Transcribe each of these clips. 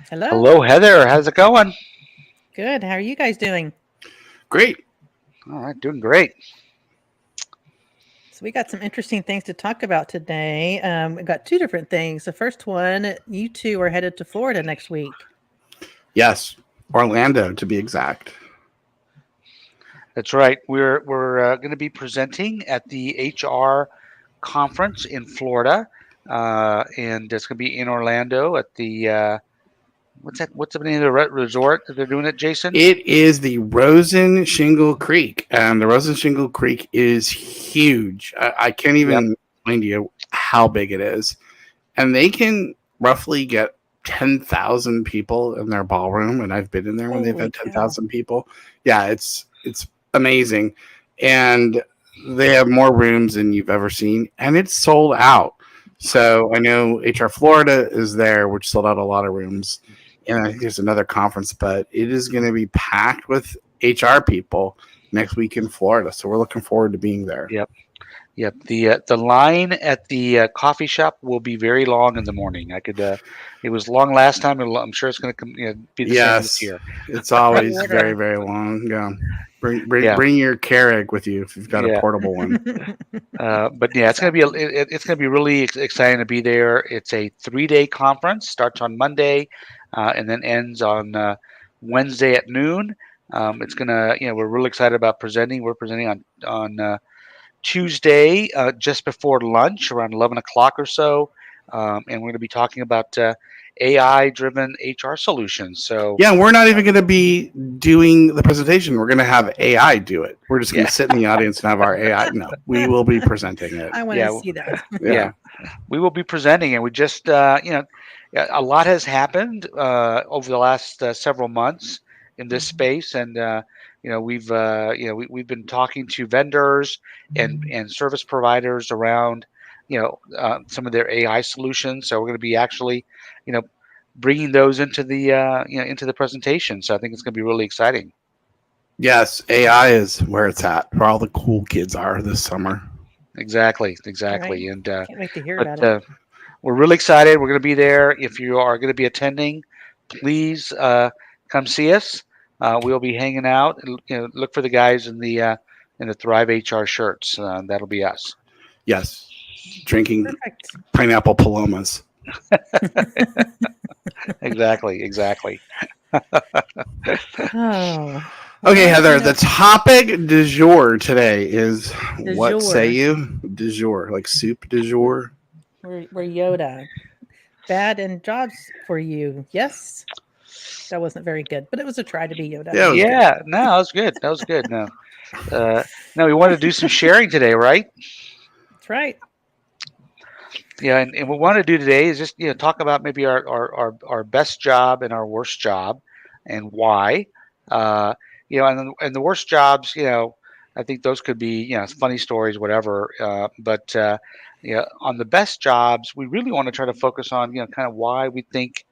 Hello. Hello, Heather. How's it going? Good. How are you guys doing? Great. All right, doing great. So we got some interesting things to talk about today. We got two different things. The first one, you two are headed to Florida next week. Yes. Orlando, to be exact. That's right. We're going to be presenting at the HR conference in Florida, and it's going to be in Orlando at the what's that? What's the name of the resort that they're doing it, Jason? It is the Rosen Shingle Creek, and the Rosen Shingle Creek is huge. I can't Yep. even explain to you how big it is. And they can roughly get 10,000 people in their ballroom, and I've been in there when they've Holy had cow. 10,000 people. Yeah, it's amazing. And they have more rooms than you've ever seen, and it's sold out. So I know HR Florida is there, which sold out a lot of rooms. And I think there's another conference, but it is going to be packed with HR people next week in Florida. So we're looking forward to being there. Yep. Yep. The line at the coffee shop will be very long in the morning. I could. It was long last time. I'm sure it's going to be the same this Yes, year. it's What always very, order? very long. Yeah. Yeah. Bring your Keurig with you if you've got a Yeah. portable one. But yeah, it's going to be Exactly. it's going to be really exciting to be there. It's a 3-day conference. Starts on Monday, and then ends on Wednesday at noon. It's gonna, we're really excited about presenting. We're presenting on Tuesday, just before lunch, around 11 o'clock or so, and we're going to be talking about AI-driven HR solutions. So Yeah, we're not even going to be doing the presentation. We're going to have AI do it. We're just going yeah, to sit in the audience and have our AI. No, we will be presenting it. I want to yeah, see that. Yeah. yeah. We will be presenting, and we just, a lot has happened over the last several months in this Mhm. space, and we've been talking to vendors and service providers around, some of their AI solutions. So we're going to be actually, you know, bringing those into the into the presentation. So I think it's going to be really exciting. Yes, AI is where it's at, where all the cool kids are this summer. Exactly, Right. exactly, and Can't wait to hear but about it. we're really excited. We're going to be there. If you are going to be attending, please come see us. We'll be hanging out. Look for the guys in the Thrive HR shirts. That'll be us. Yes, drinking Perfect. pineapple palomas. Exactly, exactly. Oh, Okay, well, Heather, the topic du jour today is du what say jour. you? Du jour, like soup du jour. We're Yoda. Bad and jobs for you. Yes. That wasn't very good, but it was a try to be Yoda. Yeah, it was good. Yeah, no, that was good. That was good. No, no, we wanted to do some sharing today, right? That's right. Yeah, and what we want to do today is just talk about maybe our best job and our worst job, and why. Uh, and the worst jobs, I think those could be funny stories, whatever. But on the best jobs, we really want to try to focus on kind of why we think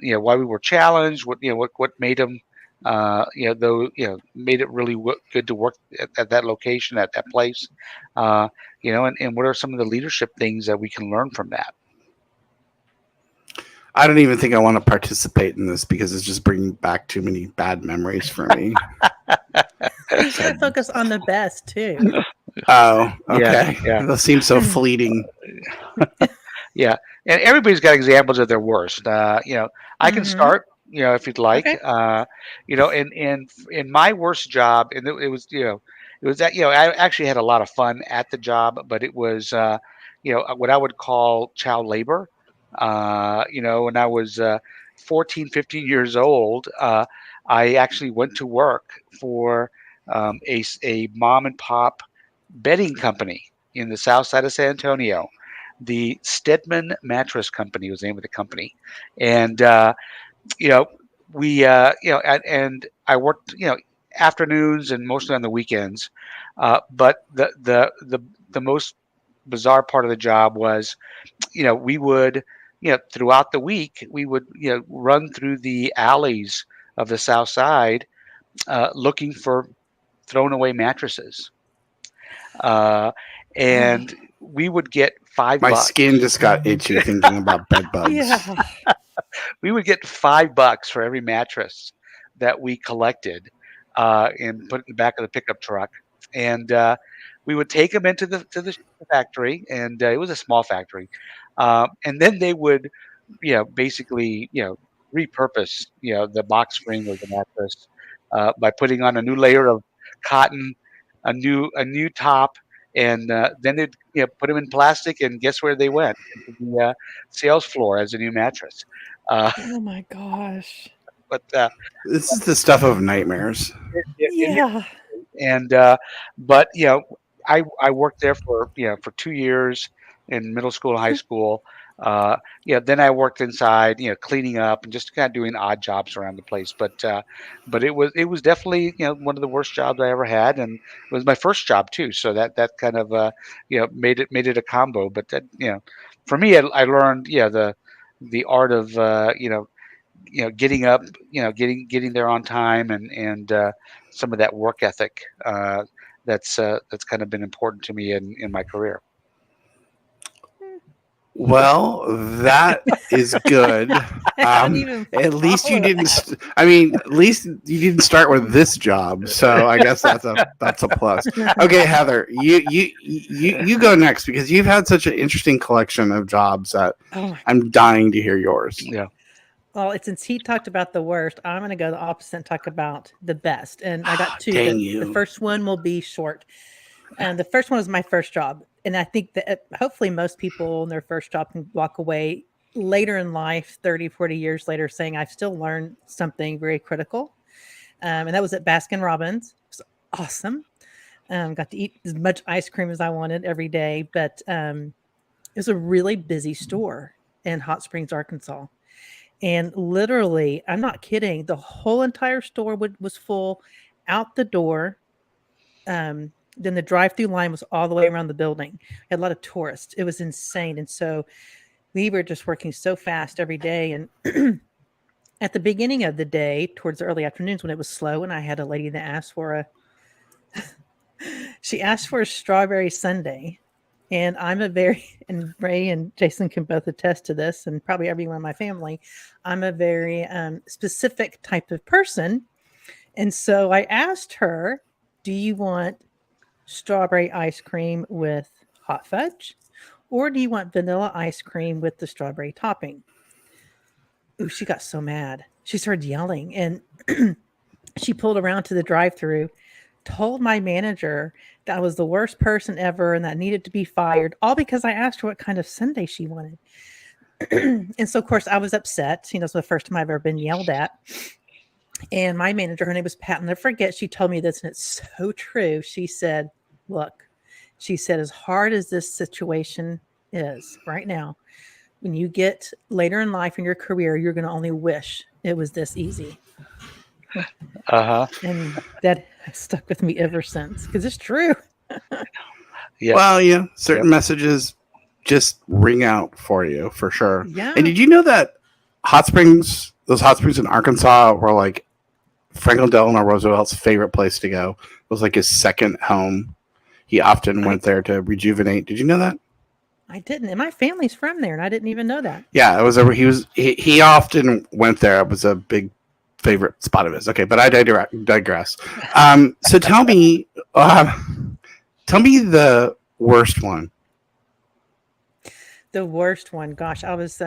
why we were challenged, what made them. Though made it really good to work at that location, at that place, and what are some of the leadership things that we can learn from that? I don't even think I want to participate in this because it's just bringing back too many bad memories for me. You So, should focus on the best too. oh, Yeah, okay. yeah, That seems so fleeting. yeah. And everybody's got examples of their worst. I can Mm-hmm. start. If you'd like. Okay. In my worst job, and it was it was that I actually had a lot of fun at the job, but it was what I would call child labor. When I was 14, 15 years old, I actually went to work for a mom and pop bedding company in the south side of San Antonio. The Stedman Mattress Company was the name of the company, and you know we and I worked afternoons and mostly on the weekends. But the most bizarre part of the job was we would throughout the week we would run through the alleys of the south side looking for thrown away mattresses, uh, Oh, and we would get five My skin bucks. just got itchy thinking about bed bugs. yeah. we would get $5 for every mattress that we collected, and put it in the back of the pickup truck. And we would take them into the factory, and it was a small factory. And then they would, basically, repurpose, the box spring or the mattress, by putting on a new layer of cotton, a new top, and then they'd, put them in plastic, and guess where they went? Into the sales floor as a new mattress. Uh, Oh my gosh. but This is the stuff of nightmares. it Yeah. and but I worked there for, for 2 years in middle school and high school. Then I worked inside, cleaning up and just kind of doing odd jobs around the place. But it was definitely, one of the worst jobs I ever had, and it was my first job too. So that kind of made it a combo. But that, for me, I learned, the art of, getting up, getting there on time, and some of that work ethic, that's kind of been important to me in my career. Well, that is good. I couldn't even At least you follow didn't. that. I mean, at least you didn't start with this job, so I guess that's a plus. Okay, Heather, you go next because you've had such an interesting collection of jobs that Oh my. I'm dying to hear yours. Yeah. Well, since he talked about the worst, I'm going to go the opposite and talk about the best. And I got two. Dang The you. first one will be short. And the first one was my first job. And I think that hopefully most people in their first job can walk away later in life, 30, 40 years later, saying, I've still learned something very critical. And that was at Baskin Robbins. It was awesome. Got to eat as much ice cream as I wanted every day. But it was a really busy store in Hot Springs, Arkansas. And literally, I'm not kidding, the whole entire store was full out the door. Then the drive-through line was all the way around the building. We had a lot of tourists. It was insane. And so we were just working so fast every day. And at the beginning of the day, towards the early afternoons when it was slow, and I had a lady that asked for she asked for a strawberry sundae. And and Ray and Jason can both attest to this, and probably everyone in my family, I'm a very specific type of person. And so I asked her, do you want strawberry ice cream with hot fudge? Or do you want vanilla ice cream with the strawberry topping? Ooh, she got so mad. She started yelling, and she pulled around to the drive-through, told my manager that I was the worst person ever and that I needed to be fired, all because I asked her what kind of sundae she wanted. And so, of course, I was upset. It's the first time I've ever been yelled at. And my manager, her name was Pat, and I never forget, she told me this, and it's so true. She said, look, she said, as hard as this situation is right now, when you get later in life in your career, you're going to only wish it was this easy. Uh-huh. And that has stuck with me ever since because it's true. Yeah. Well, yeah, certain Yep. messages just ring out for you for sure. Yeah. And did you know that those hot springs in Arkansas were like Franklin Delano Roosevelt's favorite place to go? It was like his second home. He often went there to rejuvenate. Did you know that? I didn't. And my family's from there, and I didn't even know that. Yeah, it was. He often went there. It was a big favorite spot of his. Okay, but I digress. So tell me the worst one. The worst one, gosh, I was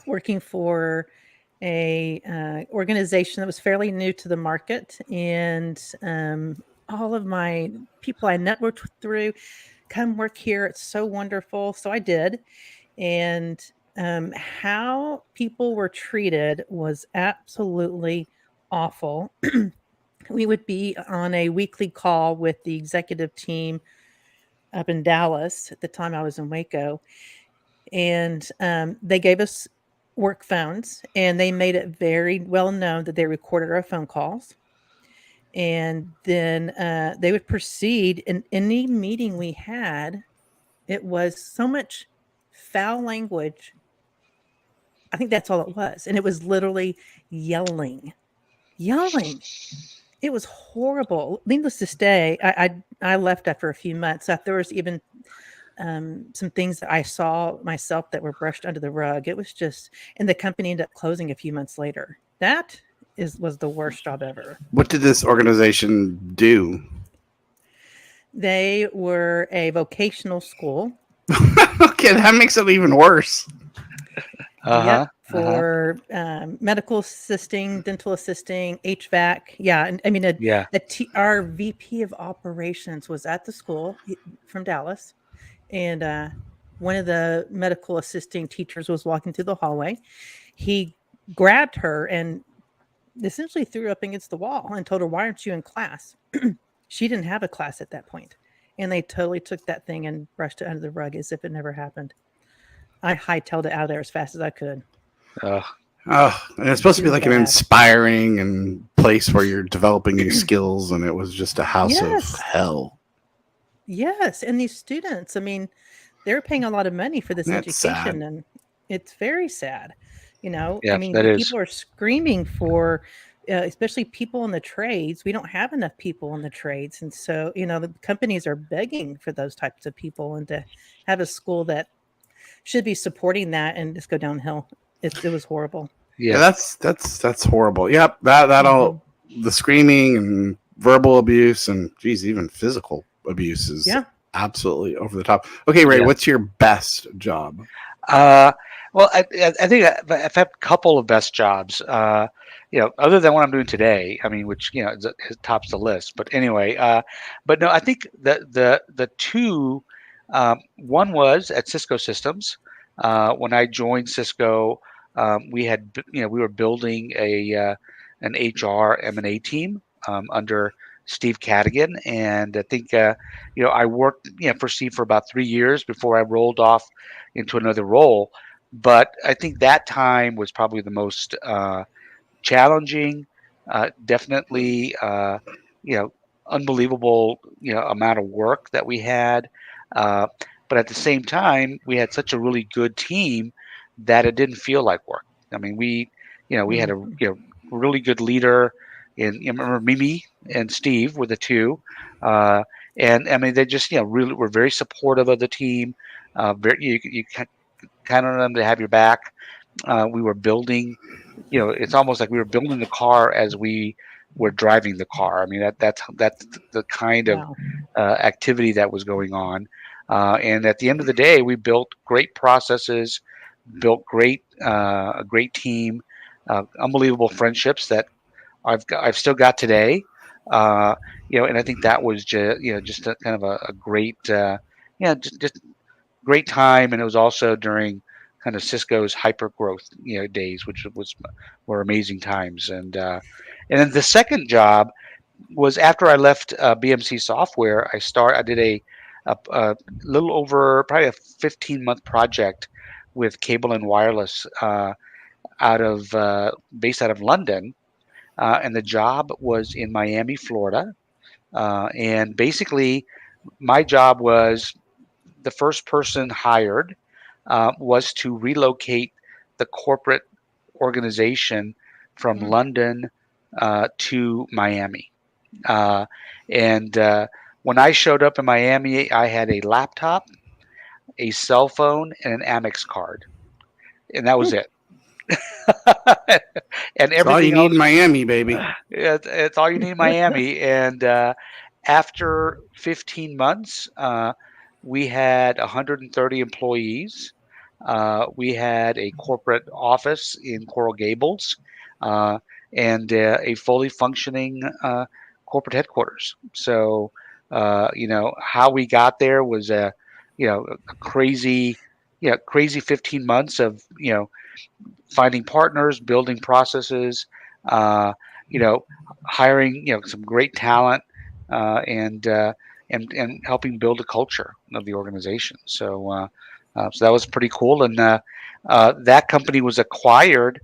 working for a organization that was fairly new to the market, and all of my people I networked through, come work here. It's so wonderful. So I did, and how people were treated was absolutely awful. We would be on a weekly call with the executive team up in Dallas. At the time I was in Waco, and they gave us work phones, and they made it very well known that they recorded our phone calls. And then they would proceed in any meeting we had. It was so much foul language. I think that's all it was. And it was literally yelling. It was horrible. Needless to say, I left after a few months. There was even some things that I saw myself that were brushed under the rug. It was just, and the company ended up closing a few months later. That was the worst job ever. What did this organization do? They were a vocational school. Okay, that makes it even worse. Yep, for medical assisting, dental assisting, HVAC. Yeah, and I mean, Yeah. our VP of operations was at the school from Dallas, and one of the medical assisting teachers was walking through the hallway. He grabbed her and essentially threw her up against the wall and told her, "Why aren't you in class?" She didn't have a class at that point, and they totally took that thing and brushed it under the rug as if it never happened. I hightailed it out of there as fast as I could. Ugh. Oh, and it's supposed to be Too like an bad. inspiring and place where you're developing new skills, and it was just a house of Yes. hell. Yes, and these students, I mean, they're paying a lot of money for this That's education, sad. and it's very sad. You know, I Yeah, mean, that the is. people are screaming for, especially people in the trades. We don't have enough people in the trades, and so the companies are begging for those types of people, and to have a school that should be supporting that and just go downhill. It was horrible. Yeah, Yeah. that's horrible. Yep, that'll the screaming and verbal abuse and geez, even physical abuse is Yeah. absolutely over the top. Okay, Ray, Yeah. what's your best job? Well, I think I've had a couple of best jobs. Other than what I'm doing today. I mean, which it tops the list. But anyway, but no, I think the two. One was at Cisco Systems. When I joined Cisco, we were building an HR M&A team under Steve Cadigan, and I think I worked for Steve for about 3 years before I rolled off into another role. But I think that time was probably the most challenging, definitely, unbelievable, amount of work that we had. Uh, but at the same time, we had such a really good team that it didn't feel like work. I mean, we had a Mhm. really good leader. Remember Mimi and Steve were the two, uh, and I mean they just really were very supportive of the team. You count on them to have your back. We were building, it's almost like we were building the car as we were driving the car. I mean, that's the kind of Wow. activity that was going on. And at the end of the day, we built great processes, built a great team, unbelievable friendships that I've still got today. And I think that was just a kind of a great, just great time, and it was also during kind of Cisco's hyper growth days, which were amazing times. And then the second job was after I left BMC Software. I did a little over probably a 15-month project with Cable and Wireless based out of London, and the job was in Miami, Florida, and basically my job was the first person hired was to relocate the corporate organization from Mm. London to Miami. Uh, and when I showed up in Miami, I had a laptop, a cell phone, and an Amex card, and that was it. And It's all you everything need in else, Miami, baby. it's all you need in Miami. And after 15 months, we had 130 employees. We had a corporate office in Coral Gables, uh, and a fully functioning corporate headquarters. So, how we got there was a crazy 15 months of finding partners, building processes, uh, you know, hiring some great talent, and helping build a culture of the organization. So that was pretty cool, and that company was acquired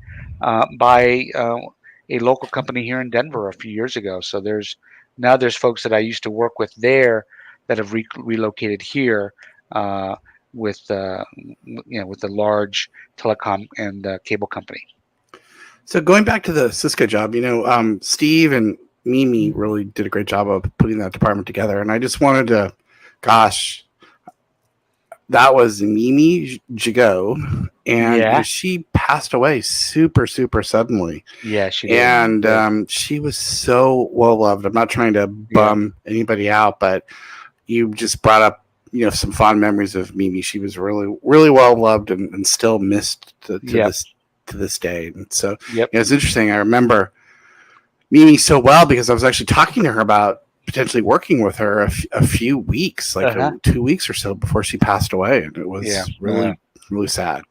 by a local company here in Denver a few years ago. So there's folks that I used to work with there that have relocated here. With with a large telecom and cable company. So going back to the Cisco job, Steve and Mimi Mhm. really did a great job of putting that department together, and I just wanted to, gosh, that was Mimi Jago, and Yeah. she passed away super suddenly. Yeah, she did. And Yeah. she was so well loved. I'm not trying to Yeah. bum anybody out, but you just brought up some fond memories of Mimi. She was really well loved and still missed to Yep. this day. And so Yep. it's interesting. I remember Mimi so well because I was actually talking to her about potentially working with her a few weeks, like Uh-huh. 2 weeks or so before she passed away, and it was Yeah. really sad,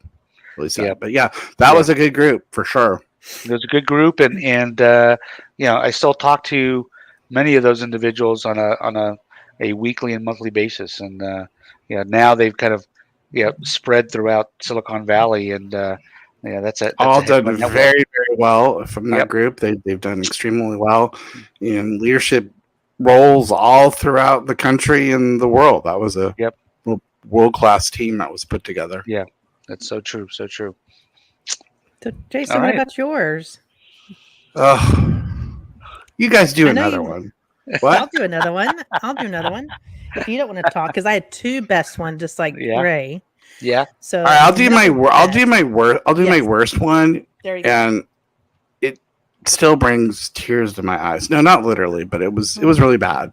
really sad. Yep. But yeah, that Yeah. was a good group for sure. It was a good group, and I still talk to many of those individuals on a weekly and monthly basis, and now they've kind of spread throughout Silicon Valley, and that's a All heck of a done network. very well from that Yep. group. They've done extremely well in leadership roles all throughout the country and the world. That was a Yep. world-class team that was put together. Yeah, that's so true, so true. So, Jason, All what right. about yours? You guys do I know another you- one. I'll What? do another one. If you don't want to talk, because I had two best ones, just like Yeah. Ray. Yeah. So All right, I'll do my another worst. I'll do my Yes. worst one, There you go. and it still brings tears to my eyes. No, not literally, but it was really bad.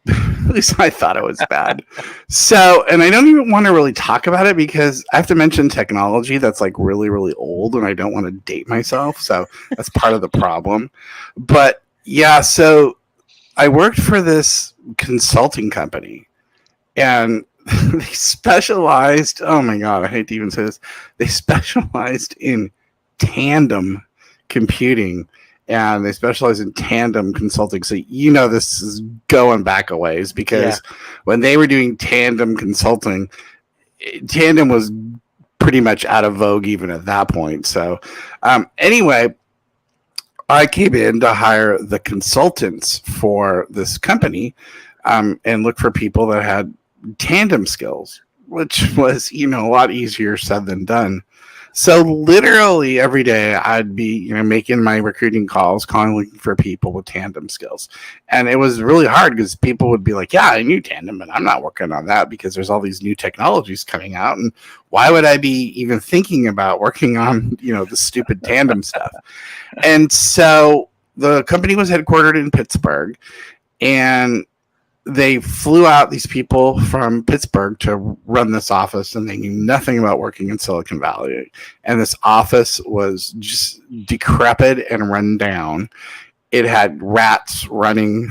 At least I thought it was bad. So, and I don't even want to really talk about it because I have to mention technology that's like really old, and I don't want to date myself. So that's part of the problem. But yeah, so I worked for this consulting company, and they specialized. Oh my god, I hate to even say this. They specialized in tandem computing, and they specialize in tandem consulting. So this is going back a ways because when they were doing tandem consulting, tandem was pretty much out of vogue even at that point. So anyway, I came in to hire the consultants for this company and look for people that had tandem skills, which was a lot easier said than done. So literally every day I'd be making my recruiting calls, calling for people with tandem skills, and it was really hard because people would be like, "Yeah, I knew tandem, and I'm not working on that because there's all these new technologies coming out, and why would I be even thinking about working on the stupid tandem stuff?" And so the company was headquartered in Pittsburgh, and they flew out these people from Pittsburgh to run this office, and they knew nothing about working in Silicon Valley. And this office was just decrepit and run down. It had rats running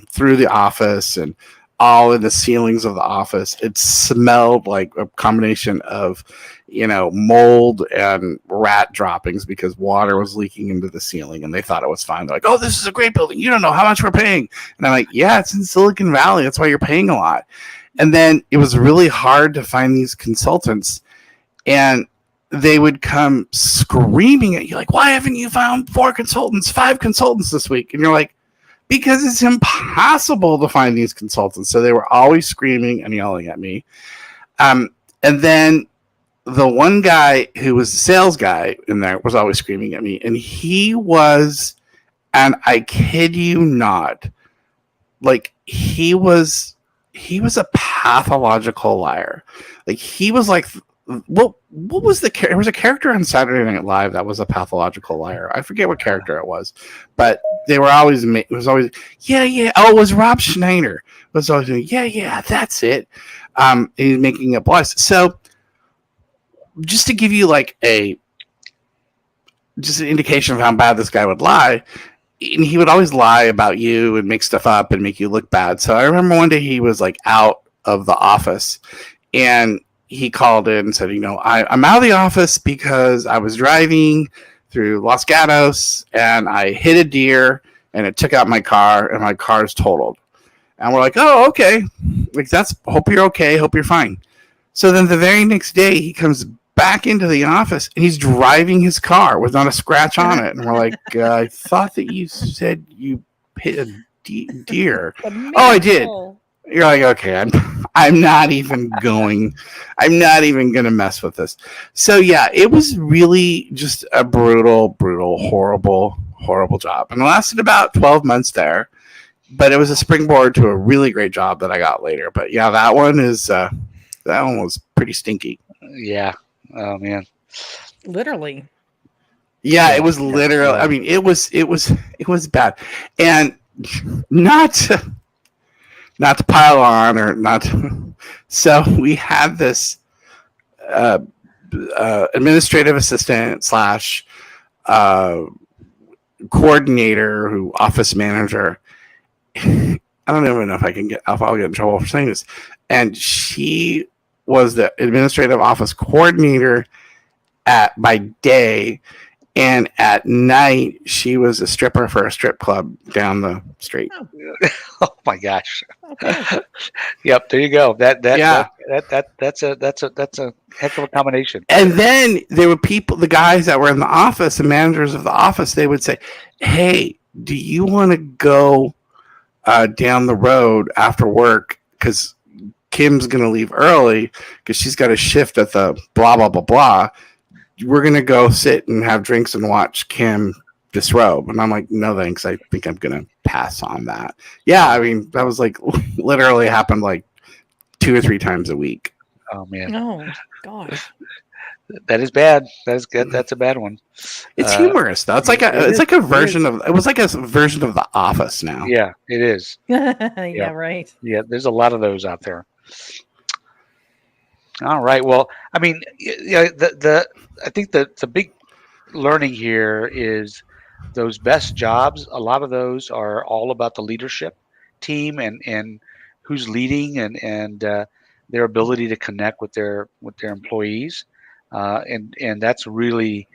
through the office and all in the ceilings of the office. It smelled like a combination of mold and rat droppings because water was leaking into the ceiling, and they thought it was fine. They're like, "Oh, this is a great building. You don't know how much we're paying." And I'm like, "Yeah, it's in Silicon Valley. That's why you're paying a lot." And then it was really hard to find these consultants, and they would come screaming at you like, "Why haven't you found 5 consultants this week?" And you're like, "Because it's impossible to find these consultants." So they were always screaming and yelling at me. And then the one guy who was the sales guy in there was always screaming at me, and he was, and I kid you not, like he was a pathological liar. Like he was like, what was there was a character on Saturday Night Live that was a pathological liar. I forget what character it was, but they were always, it was always, yeah. Oh, it was Rob Schneider. It was always, yeah, that's it. He's making up lies. So just to give you like just an indication of how bad this guy would lie, and he would always lie about you and make stuff up and make you look bad. So I remember one day he was like out of the office, and he called in and said, I'm out of the office because I was driving through Los Gatos and I hit a deer and it took out my car and my car's totaled. And we're like, "Oh, okay. Like hope you're okay. Hope you're fine." So then the very next day he comes back into the office and he's driving his car with not a scratch on it. And we're like, "I thought that you said you hit a deer." "Oh, I did." You're like, "Okay, I'm not even going to mess with this." So yeah, it was really just a brutal, horrible job. And it lasted about 12 months there, but it was a springboard to a really great job that I got later. But yeah, that one is that one was pretty stinky. Yeah. Oh man. Literally. Yeah, Yeah, it was yeah, literally. yeah. I mean, it was bad, and not to pile on or not. So we had this uh, administrative assistant slash uh, coordinator, who office manager. I don't even know if I'll get in trouble for saying this. And she was the administrative office coordinator by day, and at night she was a stripper for a strip club down the street. Oh my gosh. Okay. Yep. There you go. Yeah. That's a heck of a combination. And then there were the guys that were in the office, the managers of the office, they would say, "Hey, do you want to go down the road after work? Because Kim's going to leave early because she's got a shift at the blah, blah, blah, blah. We're going to go sit and have drinks and watch Kim disrobe." And I'm like, "No, thanks. I think I'm going to pass on that." Yeah, I mean, that was like literally happened like 2 or 3 times a week. Oh man. Oh gosh. That is bad. That's a bad one. It's humorous though. It's like a version of it was like a version of The Office now. Yeah, it is. Yeah, right. Yeah, there's a lot of those out there. All right. Well, I mean, yeah, I think the big learning here is those best jobs. A lot of those are all about the leadership team and who's leading and their ability to connect with their employees, and that's really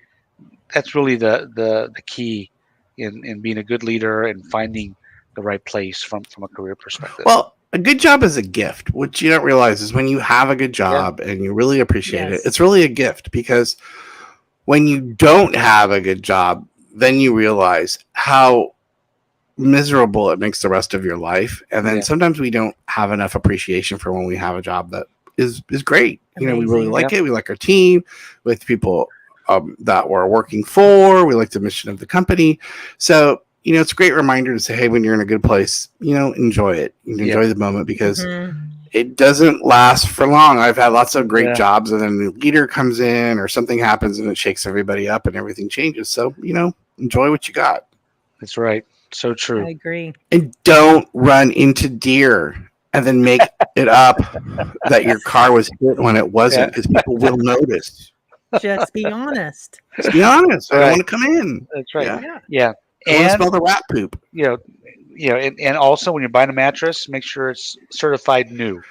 the key in being a good leader and finding the right place from a career perspective. Well, a good job is a gift. What you don't realize is when you have a good job and you really appreciate it, it's really a gift, because when you don't have a good job, then you realize how miserable it makes the rest of your life. And then sometimes we don't have enough appreciation for when we have a job that is great. You know, we really like it. We like our team, with people that we're working for. We like the mission of the company. So, you know, it's a great reminder to say, hey, when you're in a good place, you know, enjoy it. Enjoy the moment, because it doesn't last for long. I've had lots of great jobs, and then the leader comes in or something happens and it shakes everybody up and everything changes. So, you know, enjoy what you got. That's right. So true. I agree. And don't run into deer and then make it up that your car was hit when it wasn't, because people will notice. Just be honest. Just be honest. I don't want to come in. That's right. Yeah. And smell the rat poop. You know, and also when you're buying a mattress, make sure it's certified new.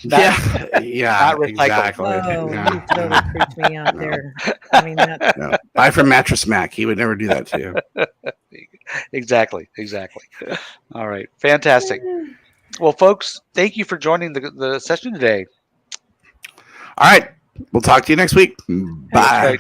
Not recycled. Exactly. Oh, you totally freaked me out there. I mean, buy from Mattress Mac. He would never do that to you. Exactly. All right. Fantastic. Well, folks, thank you for joining the session today. All right. We'll talk to you next week. Bye.